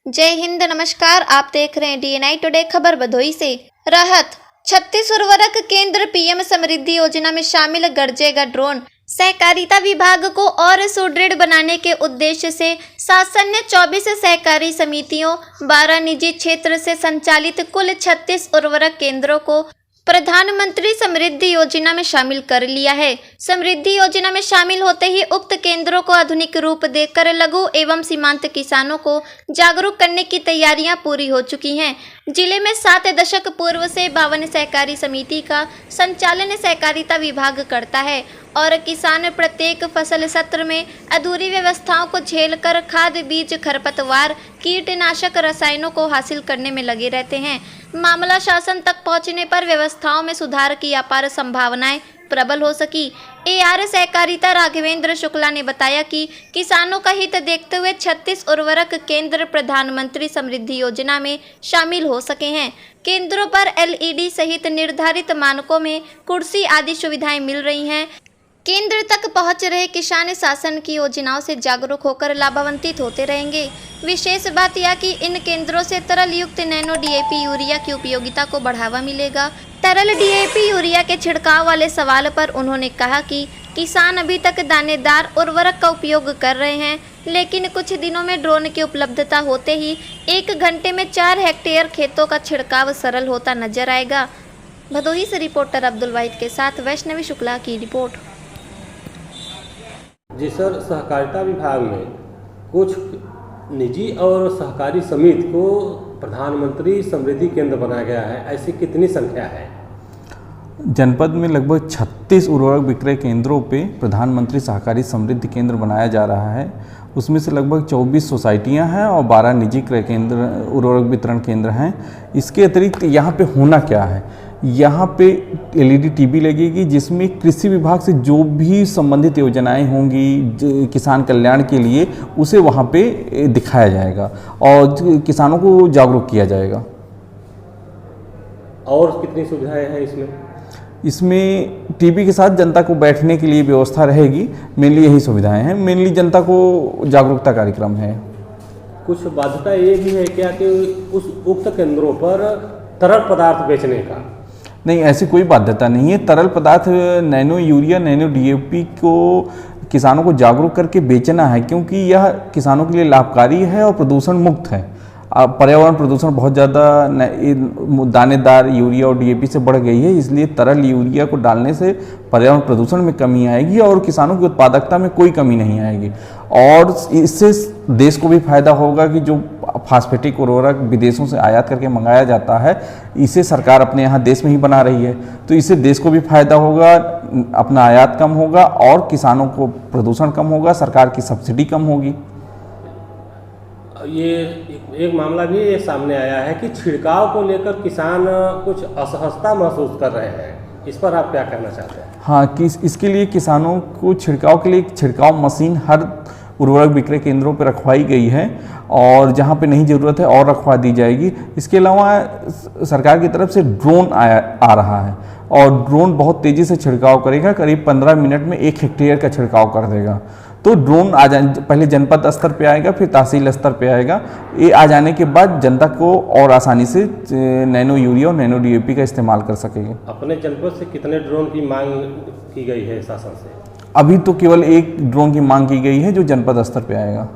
जय हिंद, नमस्कार। आप देख रहे हैं DNI टुडे। खबर भदोही से। राहत 36 उर्वरक केंद्र PM समृद्धि योजना में शामिल, गरजेगा ड्रोन। सहकारिता विभाग को और सुदृढ़ बनाने के उद्देश्य से शासन ने 24 सहकारी समितियों, 12 निजी क्षेत्र से संचालित कुल 36 उर्वरक केंद्रों को प्रधानमंत्री समृद्धि योजना में शामिल कर लिया है। समृद्धि योजना में शामिल होते ही उक्त केंद्रों को आधुनिक रूप देकर लघु एवं सीमांत किसानों को जागरूक करने की तैयारियां पूरी हो चुकी हैं। जिले में 7 दशक पूर्व से 52 सहकारी समिति का संचालन सहकारिता विभाग करता है और किसान प्रत्येक फसल सत्र में अधूरी व्यवस्थाओं को झेलकर खाद, बीज, खरपतवार, कीटनाशक रसायनों को हासिल करने में लगे रहते हैं। मामला शासन तक पहुंचने पर व्यवस्थाओं में सुधार की अपार संभावनाएं प्रबल हो सकी। AR सहकारिता राघवेंद्र शुक्ला ने बताया कि किसानों का हित देखते हुए 36 उर्वरक केंद्र प्रधानमंत्री समृद्धि योजना में शामिल हो सके हैं। केंद्रों पर LED सहित निर्धारित मानकों में कुर्सी आदि सुविधाएं मिल रही हैं। केंद्र तक पहुंच रहे किसान शासन की योजनाओं से जागरूक होकर लाभान्वित होते रहेंगे। विशेष बात यह कि इन केंद्रों से तरल युक्त नैनो DAP यूरिया की उपयोगिता को बढ़ावा मिलेगा। तरल DAP यूरिया के छिड़काव वाले सवाल पर उन्होंने कहा कि किसान अभी तक दानेदार उर्वरक का उपयोग कर रहे हैं, लेकिन कुछ दिनों में ड्रोन की उपलब्धता होते ही 1 घंटे में 4 हेक्टेयर खेतों का छिड़काव सरल होता नजर आएगा। भदोही से रिपोर्टर अब्दुल वाहिद के साथ वैष्णवी शुक्ला की रिपोर्ट। जी सर, सहकारिता विभाग में कुछ निजी और सहकारी समिति को प्रधानमंत्री समृद्धि केंद्र बनाया गया है, ऐसी कितनी संख्या है? जनपद में लगभग 36 उर्वरक विक्रय केंद्रों पे प्रधानमंत्री सहकारी समृद्धि केंद्र बनाया जा रहा है। उसमें से लगभग 24 सोसाइटियां हैं और 12 निजी क्रय केंद्र, उर्वरक वितरण केंद्र हैं। इसके अतिरिक्त यहाँ पे होना क्या है, यहाँ पे LED TV लगेगी जिसमें कृषि विभाग से जो भी संबंधित योजनाएं होंगी किसान कल्याण के लिए, उसे वहाँ पे दिखाया जाएगा और किसानों को जागरूक किया जाएगा। और कितनी सुविधाएं हैं इसमें? इसमें टीवी के साथ जनता को बैठने के लिए व्यवस्था रहेगी। मेनली यही सुविधाएं हैं, मेनली जनता को जागरूकता कार्यक्रम है। कुछ बाध्यता ये भी है क्या कि उस उक्त केंद्रों पर तरल पदार्थ बेचने का? नहीं, ऐसी कोई बाध्यता नहीं है। तरल पदार्थ नैनो यूरिया, नैनो DAP को किसानों को जागरूक करके बेचना है, क्योंकि यह किसानों के लिए लाभकारी है और प्रदूषण मुक्त है। पर्यावरण प्रदूषण बहुत ज़्यादा दानेदार यूरिया और DAP से बढ़ गई है, इसलिए तरल यूरिया को डालने से पर्यावरण प्रदूषण में कमी आएगी और किसानों की उत्पादकता में कोई कमी नहीं आएगी। और इससे देश को भी फायदा होगा कि जो फास्फेटिक उर्वरक विदेशों से आयात करके मंगाया जाता है, इसे सरकार अपने यहाँ देश में ही बना रही है, तो इससे देश को भी फायदा होगा, अपना आयात कम होगा और किसानों को प्रदूषण कम होगा, सरकार की सब्सिडी कम होगी। ये एक मामला भी ये सामने आया है कि छिड़काव को लेकर किसान कुछ असहजता महसूस कर रहे हैं, इस पर आप क्या कहना चाहते हैं? हाँ, कि इसके लिए किसानों को छिड़काव के लिए एक छिड़काव मशीन हर उर्वरक विक्रय केंद्रों पर रखवाई गई है और जहाँ पे नहीं ज़रूरत है और रखवा दी जाएगी। इसके अलावा सरकार की तरफ से ड्रोन आ रहा है और ड्रोन बहुत तेज़ी से छिड़काव करेगा, करीब 15 मिनट में 1 हेक्टेयर का छिड़काव कर देगा। तो ड्रोन पहले जनपद स्तर पे आएगा, फिर तहसील स्तर पे आएगा। ये आ जाने के बाद जनता को और आसानी से नैनो यूरिया और नैनो DAP का इस्तेमाल कर सकेंगे। अपने जनपद से कितने ड्रोन की मांग की गई है शासन से? अभी तो केवल 1 ड्रोन की मांग की गई है जो जनपद स्तर पे आएगा।